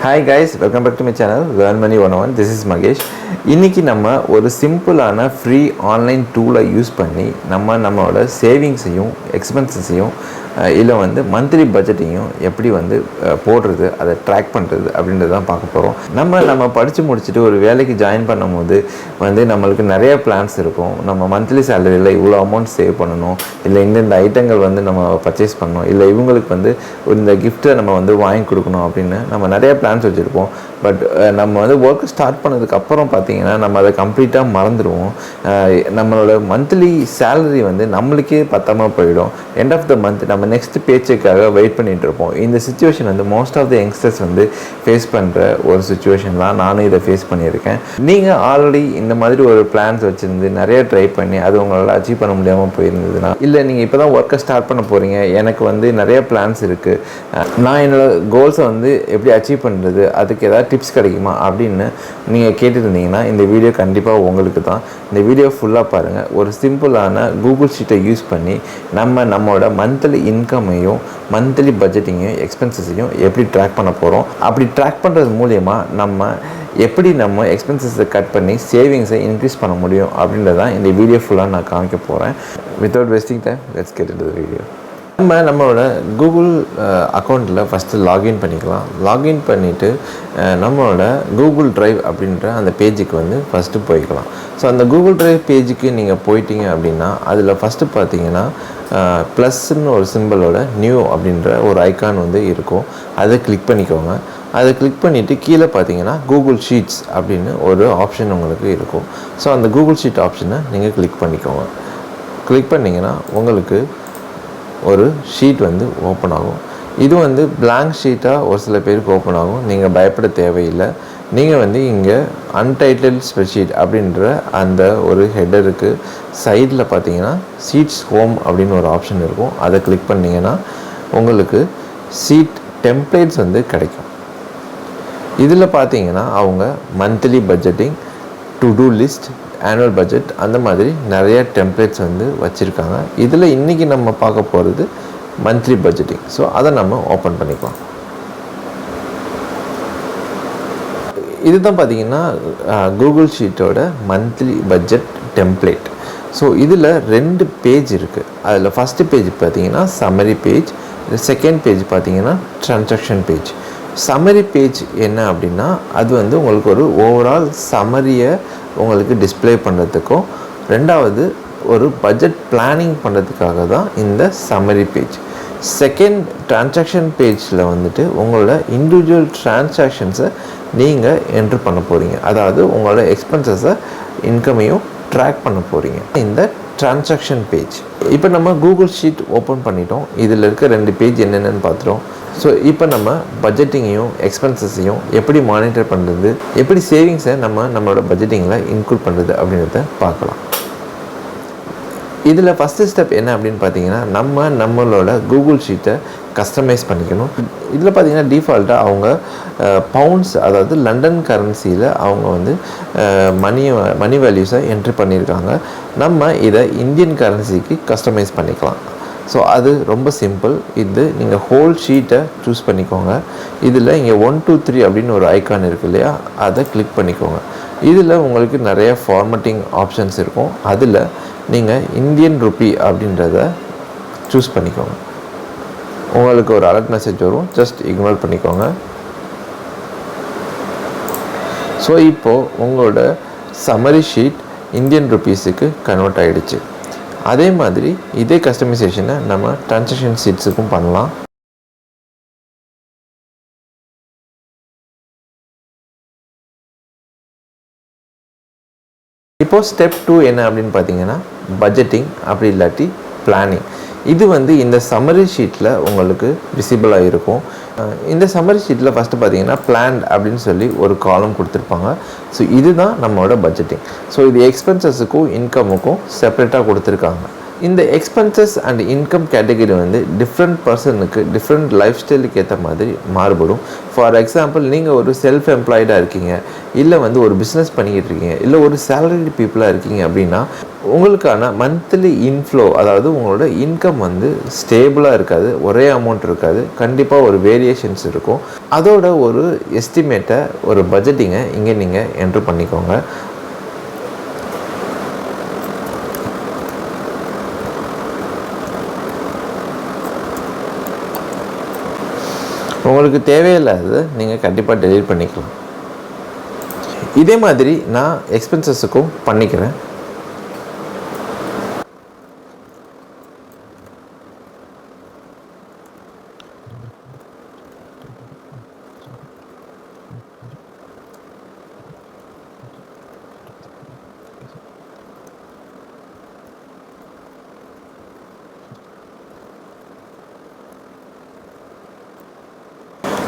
Hi guys, welcome back to my channel Learn Money 101. This is Magesh. இன்னைக்கு நம்ம ஒரு சிம்பிளான ஃப்ரீ ஆன்லைன் டூலை யூஸ் பண்ணி நம்மளோட சேவிங்ஸையும் எக்ஸ்பென்சஸையும் இல்லை மந்த்லி பட்ஜெட்டையும் எப்படி போடுறது, அதை ட்ராக் பண்ணுறது அப்படின்றது தான் பார்க்க போகிறோம். நம்ம படித்து முடிச்சுட்டு ஒரு வேலைக்கு ஜாயின் பண்ணும்போது நம்மளுக்கு நிறைய பிளான்ஸ் இருக்கும். நம்ம மந்த்லி சேலரியில் இவ்வளோ அமௌண்ட் சேவ் பண்ணணும், இல்லை இந்த ஐட்டங்கள் நம்ம பர்ச்சேஸ் பண்ணணும், இல்லை இவங்களுக்கு இந்த கிஃப்ட்டை நம்ம வாங்கி கொடுக்கணும் அப்படின்னு நம்ம நிறைய பிளான்ஸ் வச்சுருப்போம். பட் நம்ம ஒர்க் ஸ்டார்ட் பண்ணதுக்கப்புறம் பார்த்திங்கன்னா நம்ம அதை கம்ப்ளீட்டாக மறந்துடுவோம். நம்மளோட மந்த்லி சேலரி நம்மளுக்கே பத்தாமல் போயிடும். எண்ட் ஆஃப் த மந்த் நம்ம நெக்ஸ்ட் பேச்சைக்காக வெயிட் பண்ணிகிட்டு இருப்போம். இந்த situation most of the youngsters face பண்ணுற ஒரு சுச்சுவேஷன் தான். நானும் இதை ஃபேஸ் பண்ணியிருக்கேன். நீங்கள் ஆல்ரெடி இந்த மாதிரி ஒரு பிளான்ஸ் வச்சுருந்து நிறைய ட்ரை பண்ணி அது உங்களால் அச்சீவ் பண்ண முடியாமல் போயிருந்ததுன்னா, இல்லை நீங்கள் இப்போ தான் ஒர்க்கை ஸ்டார்ட் பண்ண போகிறீங்க, எனக்கு நிறைய பிளான்ஸ் இருக்குது, நான் என்னோடய கோல்ஸை எப்படி அச்சீவ் பண்ணுறது, அதுக்கு ஏதாவது டிப்ஸ் கிடைக்குமா அப்படின்னு நீங்கள் கேட்டுருந்தீங்கன்னா இந்த வீடியோ கண்டிப்பாக உங்களுக்கு தான். இந்த வீடியோ ஃபுல்லாக பாருங்கள். ஒரு சிம்பிளான கூகுள் ஷீட்டை யூஸ் பண்ணி நம்மளோட மந்த்லி இன்கமையும் மந்த்லி பட்ஜெட்டிங்கையும் எக்ஸ்பென்சஸையும் எப்படி ட்ராக் பண்ண போகிறோம். அப்படி ட்ராக் பண்ணுறது மூலயமா நம்ம எக்ஸ்பென்சஸை கட் பண்ணி சேவிங்ஸை இன்க்ரீஸ் பண்ண முடியும் அப்படின்றது தான் இந்த வீடியோ ஃபுல்லாக நான் காமிக்க போகிறேன். Without wasting time, let's get into the video. நம்மளோட கூகுள் அக்கௌண்ட்டில் ஃபஸ்ட்டு லாகின் பண்ணிக்கலாம். லாகின் பண்ணிவிட்டு நம்மளோட கூகுள் ட்ரைவ் அப்படின்ற அந்த பேஜுக்கு ஃபஸ்ட்டு போய்க்கலாம். ஸோ அந்த கூகுள் ட்ரைவ் பேஜுக்கு நீங்கள் போயிட்டீங்க அப்படின்னா அதில் ஃபஸ்ட்டு பார்த்தீங்கன்னா ப்ளஸ்ன்னு ஒரு சிம்பிளோட நியூ அப்படின்ற ஒரு ஐக்கான் இருக்கும். அதை கிளிக் பண்ணிக்கோங்க. அதை கிளிக் பண்ணிவிட்டு கீழே பார்த்தீங்கன்னா கூகுள் ஷீட்ஸ் அப்படின்னு ஒரு ஆப்ஷன் உங்களுக்கு இருக்கும். ஸோ அந்த கூகுள் ஷீட் ஆப்ஷனை நீங்கள் கிளிக் பண்ணிக்கோங்க. கிளிக் பண்ணிங்கன்னா உங்களுக்கு ஒரு ஷீட் ஓப்பன் ஆகும். இது பிளாங்க் ஷீட்டாக ஒரு சில பேருக்கு ஓப்பன் ஆகும். நீங்கள் பயப்பட தேவையில்லை. நீங்கள் இங்கே அன்டைட்டில் ஸ்ப்ரெட்ஷீட் அப்படின்ற அந்த ஒரு ஹெட்டருக்கு சைடில் பார்த்தீங்கன்னா சீட்ஸ் ஹோம் அப்படின்னு ஒரு ஆப்ஷன் இருக்கும். அதை கிளிக் பண்ணிங்கன்னா உங்களுக்கு சீட் டெம்ப்ளேட்ஸ் கிடைக்கும். இதில் பார்த்தீங்கன்னா அவங்க monthly budgeting, to do list, annual budget அந்த மாதிரி நிறைய டெம்ப்ளேட்ஸ் வச்சுருக்காங்க. இதில் இன்றைக்கி நம்ம பார்க்க போகிறது மந்த்லி பட்ஜெட்டிங். ஸோ அதை நம்ம ஓப்பன் பண்ணிக்கலாம். இது தான் பார்த்திங்கன்னா கூகுள் ஷீட்டோட மந்த்லி பட்ஜெட் டெம்ப்ளேட். ஸோ இதில் 2 பேஜ் இருக்குது. அதில் ஃபஸ்ட்டு பேஜ் பார்த்திங்கன்னா சம்மரி பேஜ், செகண்ட் பேஜ் பார்த்திங்கன்னா ட்ரான்சாக்ஷன் பேஜ். சம்மரி பேஜ் என்ன அப்படின்னா அது உங்களுக்கு ஒரு ஓவரால் சம்மரியை உங்களுக்கு டிஸ்பிளே பண்ணுறதுக்கும், ரெண்டாவது ஒரு பட்ஜெட் பிளானிங் பண்ணுறதுக்காக தான் இந்த சம்மரி பேஜ். செகண்ட் ட்ரான்சாக்ஷன் பேஜில் உங்களோட இண்டிவிஜுவல் ட்ரான்சாக்ஷன்ஸை நீங்கள் என்ட்ரு பண்ண போகிறீங்க. அதாவது உங்களோட எக்ஸ்பென்சஸை இன்கமையும் ட்ராக் பண்ண போகிறீங்க. இந்த ட்ரான்சாக்ஷன் பேஜ் இப்போ நம்ம கூகுள் ஷீட் ஓப்பன் பண்ணிட்டோம். இதில் இருக்க 2 பேஜ் என்னென்னு பார்த்துட்டோம். ஸோ இப்போ நம்ம பட்ஜெட்டிங்கையும் எக்ஸ்பென்சஸையும் எப்படி மானிட்டர் பண்ணுறது, எப்படி சேவிங்ஸை நம்மளோட பட்ஜெட்டிங்கில் இன்க்ளூட் பண்ணுறது அப்படின்றத பார்க்கலாம். இதில் ஃபஸ்ட்டு ஸ்டெப் என்ன அப்படின்னு பார்த்தீங்கன்னா நம்மளோட கூகுள் ஷீட்டை கஸ்டமைஸ் பண்ணிக்கணும். இதில் பார்த்தீங்கன்னா டிஃபால்ட்டாக அவங்க பவுண்ட்ஸ், அதாவது லண்டன் கரன்சியில் அவங்க மணி வேல்யூஸை என்ட்ரி பண்ணியிருக்காங்க. நம்ம இதை இந்தியன் கரன்சிக்கு கஸ்டமைஸ் பண்ணிக்கலாம். ஸோ அது ரொம்ப சிம்பிள். இது நீங்கள் ஹோல் ஷீட்டை சூஸ் பண்ணிக்கோங்க. இதில் இங்கே 1 2 3 அப்படின்னு ஒரு ஐக்கான் இருக்குது இல்லையா, அதை கிளிக் பண்ணிக்கோங்க. இதில் உங்களுக்கு நிறைய ஃபார்மட்டிங் ஆப்ஷன்ஸ் இருக்கும். அதில் நீங்கள் இந்தியன் ருப்பி அப்படின்றத சூஸ் பண்ணிக்கோங்க. உங்களுக்கு ஒரு அலர்ட் மெசேஜ் வரும், ஜஸ்ட் இக்னோர் பண்ணிக்கோங்க. ஸோ இப்போது உங்களோட சம்மரி ஷீட் இந்தியன் ருப்பீஸுக்கு கன்வெர்ட் ஆகிடுச்சு. அதே மாதிரி இதே கஸ்டமைசேஷனை நம்ம ட்ரான்சாக்ஷன் ஷீட்ஸுக்கும் பண்ணலாம். இப்போது ஸ்டெப் 2 என்ன அப்படின்னு பார்த்தீங்கன்னா பட்ஜெட்டிங், அப்படி இல்லாட்டி பிளானிங். இது இந்த சம்மரி ஷீட்டில் உங்களுக்கு விசிபிளாக இருக்கும். இந்த சம்மரி ஷீட்டில் ஃபஸ்ட்டு பார்த்தீங்கன்னா பிளான் அப்படின்னு சொல்லி ஒரு காலம் கொடுத்துருப்பாங்க. ஸோ இதுதான் நம்மளோட பட்ஜெட்டிங். ஸோ இது எக்ஸ்பென்சஸுக்கும் இன்கமுக்கும் செப்பரேட்டாக கொடுத்துருக்காங்க. இந்த எக்ஸ்பென்சஸ் அண்ட் இன்கம் கேட்டகரி வந்து டிஃப்ரெண்ட் பர்சனுக்கு டிஃப்ரெண்ட் லைஃப் ஸ்டைலுக்கு ஏற்ற மாதிரி மாறுபடும். ஃபார் எக்ஸாம்பிள், நீங்கள் ஒரு செல்ஃப் எம்ப்ளாய்டாக இருக்கீங்க, இல்லை வந்து ஒரு பிஸ்னஸ் பண்ணிக்கிட்டு இருக்கீங்க, இல்லை ஒரு சேலரி பீப்புளாக இருக்கீங்க அப்படின்னா உங்களுக்கான மந்த்லி இன்ஃப்ளோ, அதாவது உங்களோட இன்கம் வந்து ஸ்டேபிளாக இருக்காது, ஒரே அமௌண்ட் இருக்காது, கண்டிப்பாக ஒரு வேரியேஷன்ஸ் இருக்கும். அதோட ஒரு எஸ்டிமேட்டை, ஒரு பட்ஜெட்டிங்கை இங்கே நீங்கள் என்ட்ரு பண்ணிக்கோங்க. உங்களுக்கு தேவையில்லாதது நீங்கள் கண்டிப்பாக டெலீட் பண்ணிக்கலாம். இதே மாதிரி நான் எக்ஸ்பென்சஸுக்கும் பண்ணிக்கிறேன்.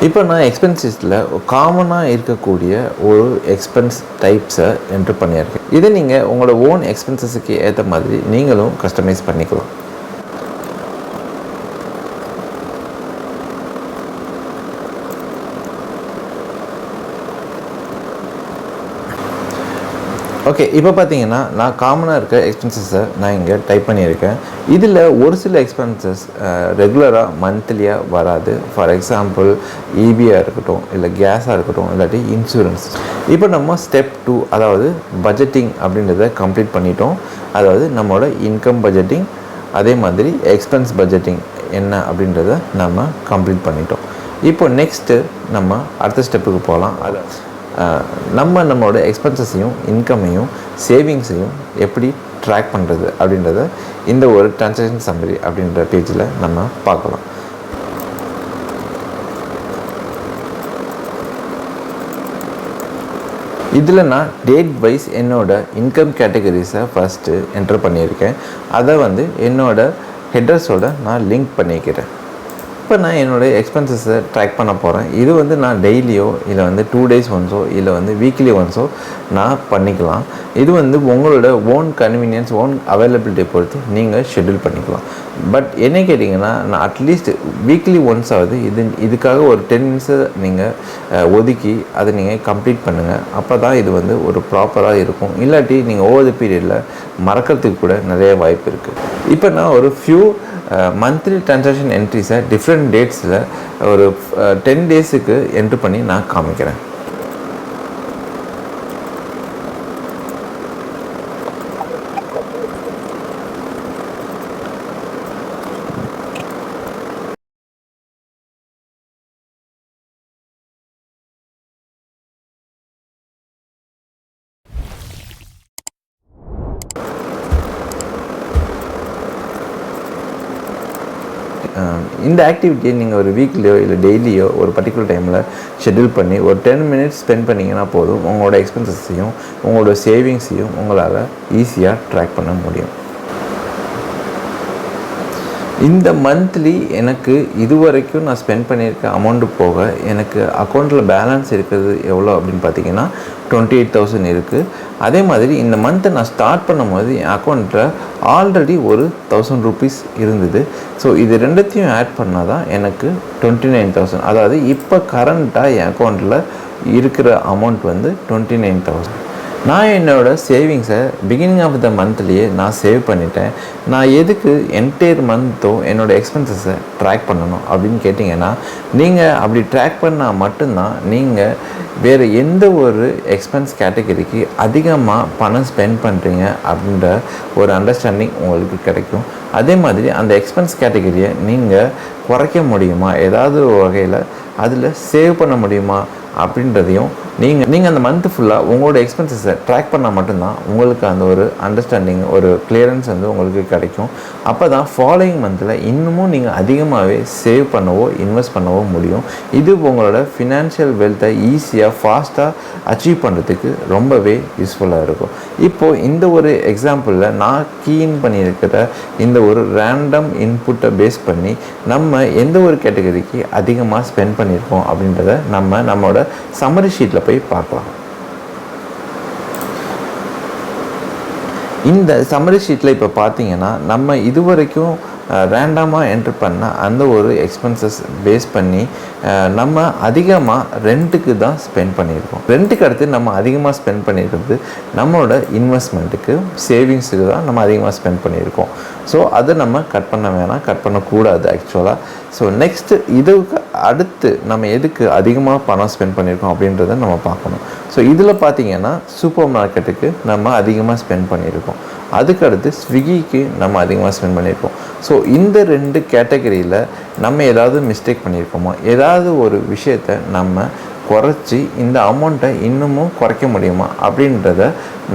இப்போ நான் எக்ஸ்பென்சஸில் காமனாக இருக்கக்கூடிய ஒரு எக்ஸ்பென்ஸ் டைப்ஸை என்ட்ரு பண்ணியிருக்கேன். இதை நீங்கள் உங்களோட ஓன் எக்ஸ்பென்சஸுக்கு ஏற்ற மாதிரி நீங்களும் கஸ்டமைஸ் பண்ணிக்கலாம். ஓகே, இப்போ பார்த்தீங்கன்னா நான் காமனாக இருக்க எக்ஸ்பென்சஸை நான் இங்கே டைப் பண்ணியிருக்கேன். இதில் ஒரு சில எக்ஸ்பென்சஸ் ரெகுலராக மந்த்லியாக வராது. ஃபார் எக்ஸாம்பிள், இபியாக இருக்கட்டும், இல்லை கேஸாக இருக்கட்டும், இல்லாட்டி இன்சூரன்ஸ். இப்போ நம்ம ஸ்டெப் 2, அதாவது பட்ஜெட்டிங் அப்படின்றத கம்ப்ளீட் பண்ணிட்டோம். அதாவது நம்மளோட இன்கம் பட்ஜெட்டிங், அதே மாதிரி எக்ஸ்பென்ஸ் பட்ஜெட்டிங் என்ன அப்படின்றத நம்ம கம்ப்ளீட் பண்ணிட்டோம். இப்போ நெக்ஸ்ட்டு நம்ம அடுத்த ஸ்டெப்புக்கு போகலாம். அது நம்மளோட எக்ஸ்பென்சஸையும் இன்கமையும் சேவிங்ஸையும் எப்படி ட்ராக் பண்ணுறது அப்படின்றத இந்த ஒரு ட்ரான்சாக்ஷன் சம்மரி அப்படின்ற பேஜில் நம்ம பார்க்கலாம். இதில் நான் டேட் வைஸ் என்னோடய இன்கம் கேட்டகரிஸை ஃபஸ்ட்டு என்டர் பண்ணியிருக்கேன். அதை வந்து என்னோடய ஹெட்டர்ஸோடு நான் லிங்க் பண்ணிக்கிறேன். இப்போ நான் என்னுடைய எக்ஸ்பென்சஸை ட்ராக் பண்ண போகிறேன். இது வந்து நான் டெய்லியோ, இல்லை வந்து 2 days ஒன்ஸோ, இல்லை வந்து வீக்லி ஒன்ஸோ நான் பண்ணிக்கலாம். இது வந்து உங்களோட ஓன் கன்வீனியன்ஸ், ஓன் அவைலபிலிட்டியை பொறுத்து நீங்கள் ஷெட்யூல் பண்ணிக்கலாம். பட் என்ன கேட்டிங்கன்னா, நான் அட்லீஸ்ட் வீக்லி ஒன்ஸ் ஆகுது இதுக்காக ஒரு 10 minutes நீங்கள் ஒதுக்கி அதை நீங்கள் கம்ப்ளீட் பண்ணுங்கள். அப்போ தான் இது வந்து ஒரு ப்ராப்பராக இருக்கும். இல்லாட்டி நீங்கள் ஓவர் த பீரியடில் மறக்கிறதுக்கு கூட நிறைய வாய்ப்பு இருக்குது. இப்போ நான் ஒரு ஃபியூ மந்த்லி ட்ரான்சாக்ஷன் என்ட்ரிஸை டிஃப்ரெண்ட் டேட்ஸில் ஒரு 10 daysக்கு என்ட்ரு பண்ணி நான் காமிக்கிறேன். இந்த ஆக்டிவிட்டியை நீங்கள் ஒரு வீக்லியோ இல்லை டெய்லியோ ஒரு பர்டிகுலர் டைமில் ஷெட்யூல் பண்ணி ஒரு 10 minutes ஸ்பெண்ட் பண்ணிங்கன்னா போதும், உங்களோட எக்ஸ்பென்சஸையும் உங்களோட சேவிங்ஸையும் உங்களால் ஈஸியாக ட்ராக் பண்ண முடியும். இந்த மந்த்லி எனக்கு இதுவரைக்கும் நான் ஸ்பெண்ட் பண்ணியிருக்க அமௌண்ட்டு போக எனக்கு அக்கௌண்ட்டில் பேலன்ஸ் இருக்கிறது எவ்வளோ அப்படின்னு பார்த்தீங்கன்னா 28,000 இருக்குது. அதே மாதிரி இந்த மந்த்தை நான் ஸ்டார்ட் பண்ணும்போது என் அக்கௌண்ட்டில் ஆல்ரெடி ஒரு 1000 rupees இருந்தது. ஸோ இது ரெண்டுத்தையும் ஆட் பண்ணால் தான் எனக்கு 29,000, அதாவது இப்போ கரண்ட்டாக என் அக்கௌண்ட்டில் இருக்கிற அமௌண்ட் வந்து 29,000. நான் என்னோடய சேவிங்ஸை பிகினிங் ஆஃப் த மந்த்லேயே நான் சேவ் பண்ணிட்டேன். நான் எதுக்கு என்டையர் மந்த்தும் என்னோடய எக்ஸ்பென்சஸை ட்ராக் பண்ணணும் அப்படின்னு கேட்டிங்கன்னா, நீங்கள் அப்படி ட்ராக் பண்ணால் மட்டும்தான் நீங்கள் வேறு எந்த ஒரு எக்ஸ்பென்ஸ் கேட்டகரிக்கு அதிகமாக பணம் ஸ்பெண்ட் பண்ணுறீங்க அப்படின்ற ஒரு அண்டர்ஸ்டாண்டிங் உங்களுக்கு கிடைக்கும். அதே மாதிரி அந்த எக்ஸ்பென்ஸ் கேட்டகரியை நீங்கள் குறைக்க முடியுமா, ஏதாவது ஒரு வகையில் அதில் சேவ் பண்ண முடியுமா அப்படின்றதையும் நீங்கள் அந்த மந்த்து ஃபுல்லாக உங்களோட எக்ஸ்பென்சஸை ட்ராக் பண்ணால் மட்டும்தான் உங்களுக்கு அந்த ஒரு அண்டர்ஸ்டாண்டிங், ஒரு கிளியரன்ஸ் வந்து உங்களுக்கு கிடைக்கும். அப்போ தான் ஃபாலோயிங் மந்தில் இன்னமும் நீங்கள் அதிகமாகவே சேவ் பண்ணவோ இன்வெஸ்ட் பண்ணவோ முடியும். இது உங்களோட ஃபினான்ஷியல் வெல்த்தை ஈஸியாக ஃபாஸ்ட்டாக அச்சீவ் பண்ணுறதுக்கு ரொம்பவே யூஸ்ஃபுல்லாக இருக்கும். இப்போது இந்த ஒரு எக்ஸாம்பிளில் நான் கீன் பண்ணியிருக்கிற இந்த ஒரு ரேண்டம் இன்புட்டை பேஸ் பண்ணி நம்ம எந்த ஒரு கேட்டகரிக்கு அதிகமாக ஸ்பெண்ட் பண்ணியிருக்கோம் அப்படின்றத நம்மளோட சம்மரி ஷீட்டில் போய் பார்க்கலாம். இந்த சம்மரி ஷீட்டில் இப்போ பார்த்தீங்கன்னா நம்ம இதுவரைக்கும் ரேண்டமாக என்ட்ரு பண்ண அந்த ஒரு எக்ஸ்பென்சஸ் பேஸ் பண்ணி நம்ம அதிகமாக ரெண்ட்டுக்கு தான் ஸ்பெண்ட் பண்ணியிருக்கோம். ரெண்ட்டுக்கு அடுத்து நம்ம அதிகமாக ஸ்பெண்ட் பண்ணியிருக்கிறது நம்மளோட இன்வெஸ்ட்மெண்ட்டுக்கு, சேவிங்ஸுக்கு தான் நம்ம அதிகமாக ஸ்பெண்ட் பண்ணியிருக்கோம். ஸோ அதை நம்ம கட் பண்ண வேணாம், கட் பண்ணக்கூடாது ஆக்சுவலாக. ஸோ நெக்ஸ்ட்டு இதுக்கு அடுத்து நம்ம எதுக்கு அதிகமாக பணம் ஸ்பெண்ட் பண்ணியிருக்கோம் அப்படின்றத நம்ம பார்க்கணும். ஸோ இதில் பார்த்திங்கன்னா சூப்பர் மார்க்கெட்டுக்கு நம்ம அதிகமாக ஸ்பெண்ட் பண்ணியிருக்கோம். அதுக்கடுத்து ஸ்விக்கிக்கு நம்ம அதிகமாக ஸ்பெண்ட் பண்ணியிருக்கோம். ஸோ இந்த 2 கேட்டகரியில் நம்ம ஏதாவது மிஸ்டேக் பண்ணியிருக்கோமோ, ஏதாவது ஒரு விஷயத்தை நம்ம குறைச்சி இந்த அமௌண்ட்டை இன்னமும் குறைக்க முடியுமா அப்படின்றத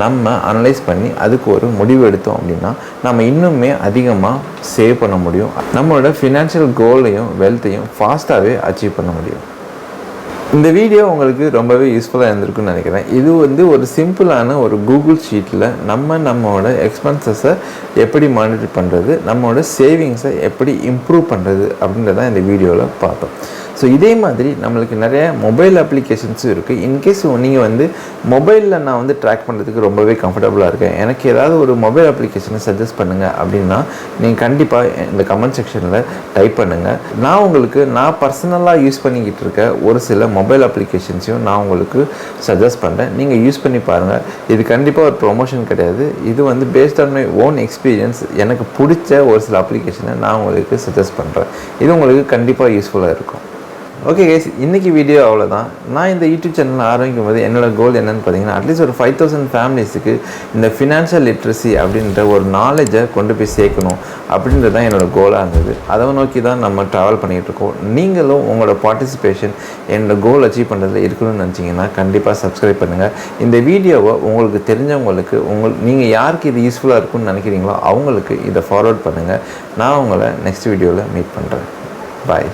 நம்ம அனலைஸ் பண்ணி அதுக்கு ஒரு முடிவு எடுத்தோம் அப்படின்னா நம்ம இன்னுமே அதிகமாக சேவ் பண்ண முடியும். நம்மளோட ஃபினான்ஷியல் கோலையும் வெல்த்தையும் ஃபாஸ்ட்டாகவே அச்சீவ் பண்ண முடியும். இந்த வீடியோ உங்களுக்கு ரொம்பவே யூஸ்ஃபுல்லாக இருந்திருக்குன்னு நினைக்கிறேன். இது ஒரு சிம்பிளான ஒரு கூகுள் ஷீட்டில் நம்மளோட எக்ஸ்பென்சஸை எப்படி மானிட்டர் பண்ணுறது, நம்மளோட சேவிங்ஸை எப்படி இம்ப்ரூவ் பண்ணுறது அப்படின்றத இந்த வீடியோவில் பார்த்தோம். ஸோ இதே மாதிரி நம்மளுக்கு நிறைய மொபைல் அப்ளிகேஷன்ஸும் இருக்குது. இன்கேஸ் நீங்கள் மொபைலில் நான் ட்ராக் பண்ணுறதுக்கு ரொம்பவே கம்ஃபர்டபுளாக இருக்கேன், எனக்கு ஏதாவது ஒரு மொபைல் அப்ளிகேஷனை சஜஸ்ட் பண்ணுங்கள் அப்படின்னா நீங்கள் கண்டிப்பாக இந்த கமெண்ட் செக்ஷனில் டைப் பண்ணுங்கள். நான் பர்சனலாக யூஸ் பண்ணிக்கிட்டு இருக்க ஒரு சில மொபைல் அப்ளிகேஷன்ஸையும் நான் உங்களுக்கு சஜஸ்ட் பண்ணுறேன். நீங்கள் யூஸ் பண்ணி பாருங்கள். இது கண்டிப்பாக ஒரு ப்ரொமோஷன் கிடையாது. இது based on my own experience. எனக்கு பிடிச்ச ஒரு சில அப்ளிகேஷனை நான் உங்களுக்கு சஜஸ்ட் பண்ணுறேன். இது உங்களுக்கு கண்டிப்பாக யூஸ்ஃபுல்லாக இருக்கும். ஓகே கைஸ், இன்றைக்கி வீடியோ அவ்வளோதான். நான் இந்த யூடியூப் சேனல் ஆரம்பிக்கும் போது என்னோடய கோல் என்னென்னு பார்த்தீங்கன்னா, அட்லீஸ்ட் ஒரு 5000 ஃபேமிலிஸுக்கு இந்த ஃபினான்ஷியல் லிட்ரஸி அப்படின்ற ஒரு நாலேஜை கொண்டு போய் சேர்க்கணும் அப்படின்றது தான் என்னோடய கோலாக இருந்தது. அதை நோக்கி தான் நம்ம ட்ராவல் பண்ணிகிட்ருக்கோம். நீங்களும் உங்களோட பார்ட்டிசிபேஷன் என்னோடய கோல் அச்சீவ் பண்ணுறதுல இருக்கணும்னு நினச்சிங்கன்னா கண்டிப்பாக சப்ஸ்கிரைப் பண்ணுங்கள். இந்த வீடியோவை உங்களுக்கு தெரிஞ்சவங்களுக்கு, நீங்கள் யாருக்கு இது யூஸ்ஃபுல்லாக இருக்குன்னு நினைக்கிறீங்களோ அவங்களுக்கு இதை ஃபார்வர்ட் பண்ணுங்கள். நான் உங்களை நெக்ஸ்ட் வீடியோவில் மீட் பண்ணுறேன். பாய்.